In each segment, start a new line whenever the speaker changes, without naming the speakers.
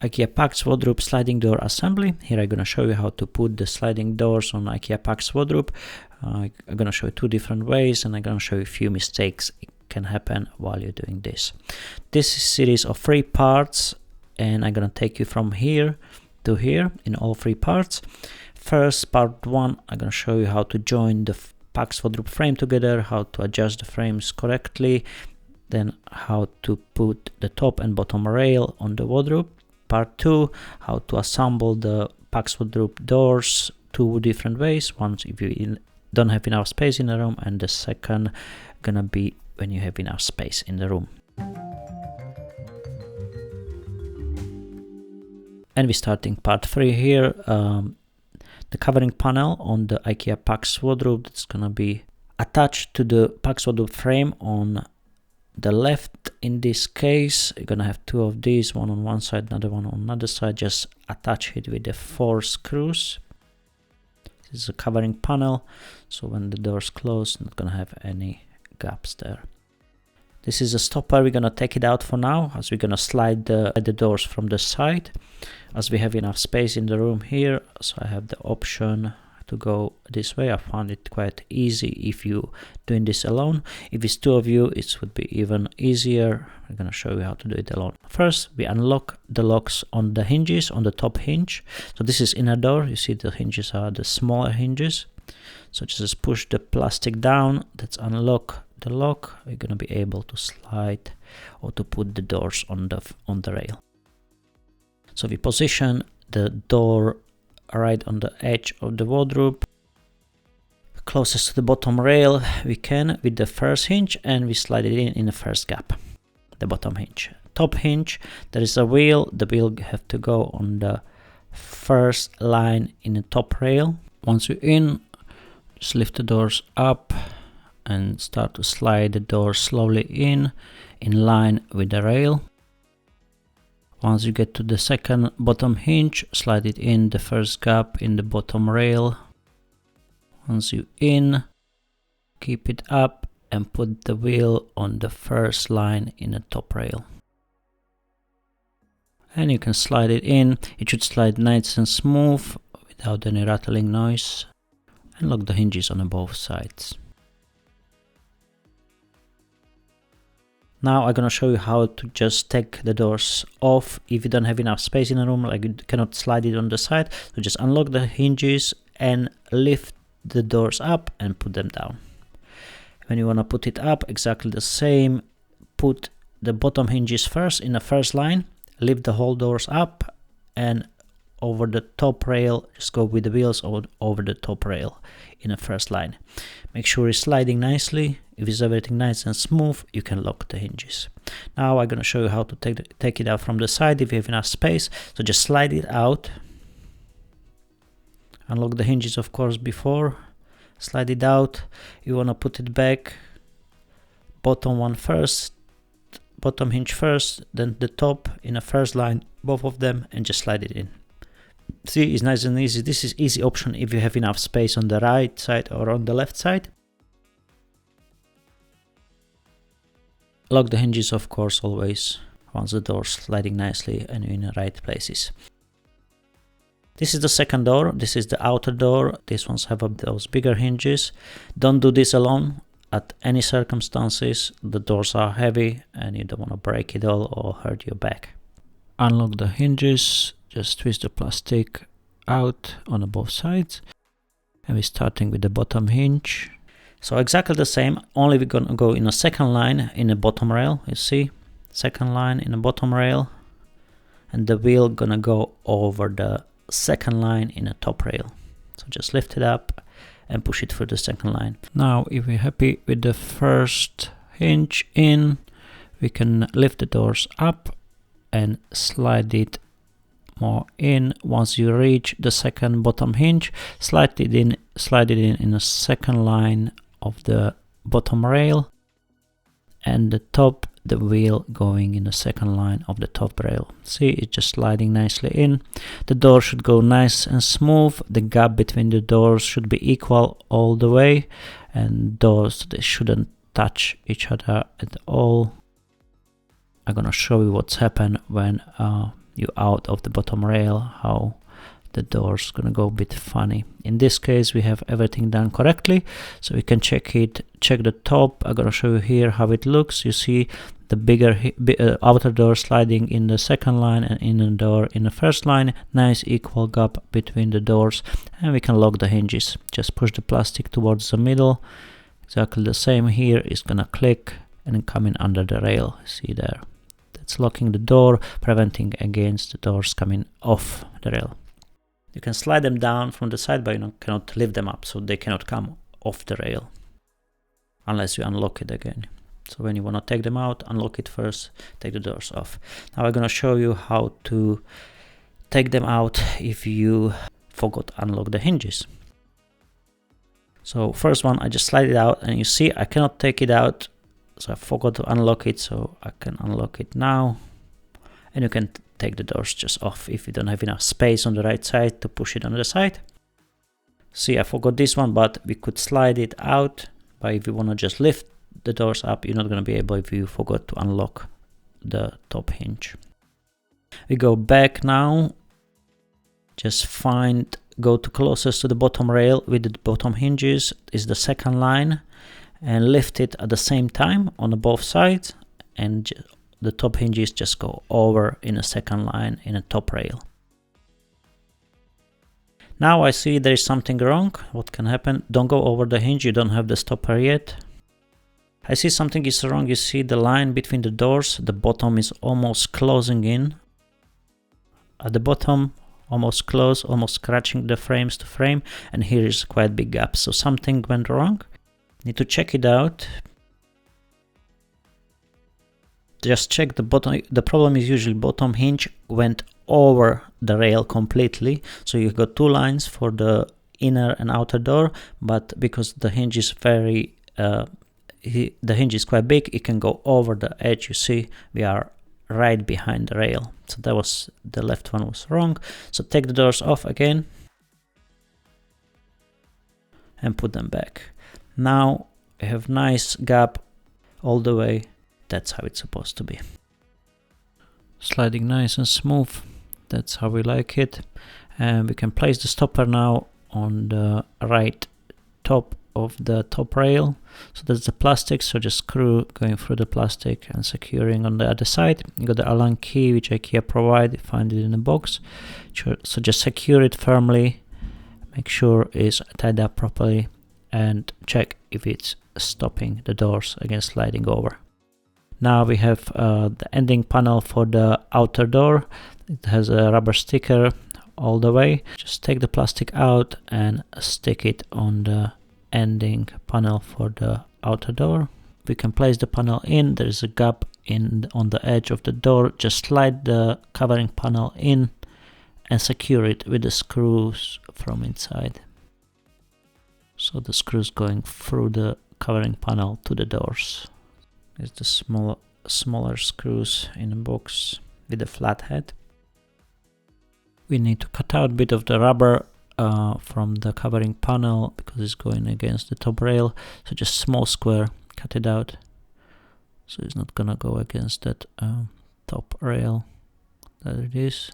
IKEA PAX wardrobe sliding door assembly. Here I'm gonna show you how to put the sliding doors on IKEA PAX wardrobe. I'm gonna show you 2 different ways, and I'm gonna show you a few mistakes it can happen while you're doing this. This is a series of 3 parts, and I'm gonna take you from here to here in all 3 parts. First, part 1, I'm gonna show you how to join the PAX wardrobe frame together, how to adjust the frames correctly, then how to put the top and bottom rail on the wardrobe. Part 2, how to assemble the PAX wardrobe doors 2 different ways. One if you don't have enough space in the room, and the second gonna be when you have enough space in the room. And we're starting part 3 here. The covering panel on the IKEA PAX wardrobe that's gonna be attached to the PAX wardrobe frame on the left. In this case, you're gonna have 2 of these, one on one side, another one on another side. Just attach it with the 4 screws. This is a covering panel, so when the doors close, not gonna have any gaps there. This is a stopper. We're gonna take it out for now, as we're gonna slide the doors from the side, as we have enough space in the room here. So I have the option to go this way. I found it quite easy if you doing this alone. If it's 2 of you, it would be even easier. I'm gonna show you how to do it alone. First, we unlock the locks on the hinges, on the top hinge. So this is inner door. You see the hinges are the smaller hinges. So just push the plastic down. That's unlock the lock. You're gonna be able to slide or to put the doors on the rail. So we position the door right on the edge of the wardrobe, closest to the bottom rail we can with the first hinge, and we slide it in the first gap, the bottom hinge. Top hinge, there is a wheel. The wheel have to go on the first line in the top rail. Once you're in, just lift the doors up and start to slide the door slowly in line with the rail. Once you get to the second bottom hinge, slide it in the first gap in the bottom rail. Once you're in, keep it up and put the wheel on the first line in the top rail. And you can slide it in. It should slide nice and smooth without any rattling noise. And lock the hinges on both sides. Now I'm gonna show you how to just take the doors off if you don't have enough space in the room, like you cannot slide it on the side. So just unlock the hinges and lift the doors up and put them down. When you wanna put it up, exactly the same. Put the bottom hinges first in the first line, lift the whole doors up, and over the top rail, just go with the wheels over the top rail in the first line. Make sure it's sliding nicely. If it's everything nice and smooth, you can lock the hinges. Now I'm gonna show you how to take it out from the side if you have enough space. So just slide it out. Unlock the hinges, of course, before. Slide it out. You wanna put it back. Bottom one first, bottom hinge first, then the top in the first line, both of them, and just slide it in. See, it's nice and easy. This is easy option if you have enough space on the right side or on the left side. Lock the hinges, of course, always once the door's sliding nicely and in the right places. This is the second door. This is the outer door. These ones have those bigger hinges. Don't do this alone. At any circumstances, the doors are heavy and you don't want to break it all or hurt your back. Unlock the hinges. Just twist the plastic out on both sides. And we're starting with the bottom hinge. So exactly the same, only we're gonna go in a second line in the bottom rail. You see, second line in the bottom rail, and the wheel gonna go over the second line in the top rail. So just lift it up and push it through the second line. Now, if we're happy with the first hinge in, we can lift the doors up and slide it more in. Once you reach the second bottom hinge, slide it in the second line of the bottom rail, and the top, the wheel going in the second line of the top rail. See, it's just sliding nicely in. The door should go nice and smooth. The gap between the doors should be equal all the way, and doors, they shouldn't touch each other at all. I'm gonna show you what's happened when you out of the bottom rail, how the door's gonna go a bit funny. In this case, we have everything done correctly, so we can check the top. I'm gonna show you here how it looks. You see the bigger outer door sliding in the second line and inner door in the first line. Nice equal gap between the doors, and we can lock the hinges. Just push the plastic towards the middle. Exactly the same here. It's gonna click and come in under the rail. See there, that's locking the door, preventing against the doors coming off the rail. You can slide them down from the side, but you cannot lift them up, so they cannot come off the rail unless you unlock it again. So when you want to take them out, unlock it first, take the doors off. Now I'm going to show you how to take them out if you forgot to unlock the hinges. So first one, I just slide it out, and you see I cannot take it out, so I forgot to unlock it, so I can unlock it now. And you can take the doors just off if you don't have enough space on the right side to push it on the side. See, I forgot this one, but we could slide it out. But if you want to just lift the doors up, you're not going to be able if you forgot to unlock the top hinge. We go back now. Just go to closest to the bottom rail with the bottom hinges is the second line, and lift it at the same time on both sides, and the top hinges just go over in a second line in a top rail. Now I see there is something wrong. What can happen? Don't go over the hinge, you don't have the stopper yet. I see something is wrong. You see the line between the doors, the bottom is almost closing in. At the bottom, almost close, almost scratching the frames to frame, and here is quite big gap. So something went wrong. Need to check it out. Just check the bottom. The problem is usually bottom hinge went over the rail completely. So you've got two lines for the inner and outer door, but because the hinge is the hinge is quite big, it can go over the edge. You see, we are right behind the rail. So that was the left one was wrong. So take the doors off again and put them back. Now we have nice gap all the way. That's how it's supposed to be. Sliding nice and smooth. That's how we like it. And we can place the stopper now on the right top of the top rail. So that's the plastic. So just screw going through the plastic and securing on the other side. You got the Allen key which IKEA provide. You find it in the box. So just secure it firmly. Make sure it's tied up properly and check if it's stopping the doors against sliding over. Now we have the ending panel for the outer door. It has a rubber sticker all the way. Just take the plastic out and stick it on the ending panel for the outer door. We can place the panel in. There is a gap on the edge of the door. Just slide the covering panel in and secure it with the screws from inside. So the screws going through the covering panel to the doors. Is the smaller screws in the box with the flat head. We need to cut out a bit of the rubber from the covering panel because it's going against the top rail. So just small square, cut it out. So it's not gonna go against that top rail. There it is.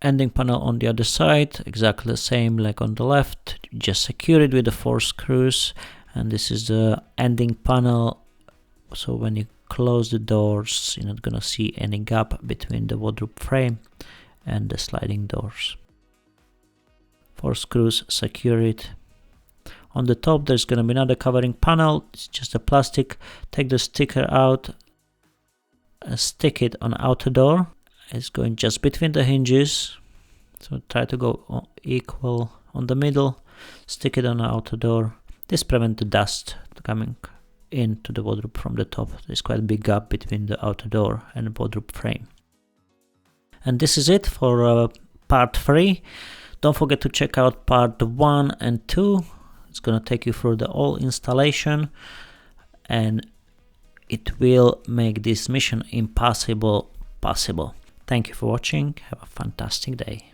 Ending panel on the other side, exactly the same like on the left. Just secure it with the 4 screws, and this is the ending panel. So when you close the doors, you're not gonna see any gap between the wardrobe frame and the sliding doors. 4 screws, secure it. On the top there's gonna be another covering panel. It's just a plastic. Take the sticker out and stick it on the outer door. It's going just between the hinges. So try to go equal on the middle. Stick it on the outer door. This prevents the dust coming into the wardrobe from the top. There's quite a big gap between the outer door and the wardrobe frame. And this is it for part 3. Don't forget to check out part 1 and 2. It's gonna take you through the whole installation, and it will make this mission impossible possible. Thank you for watching. Have a fantastic day.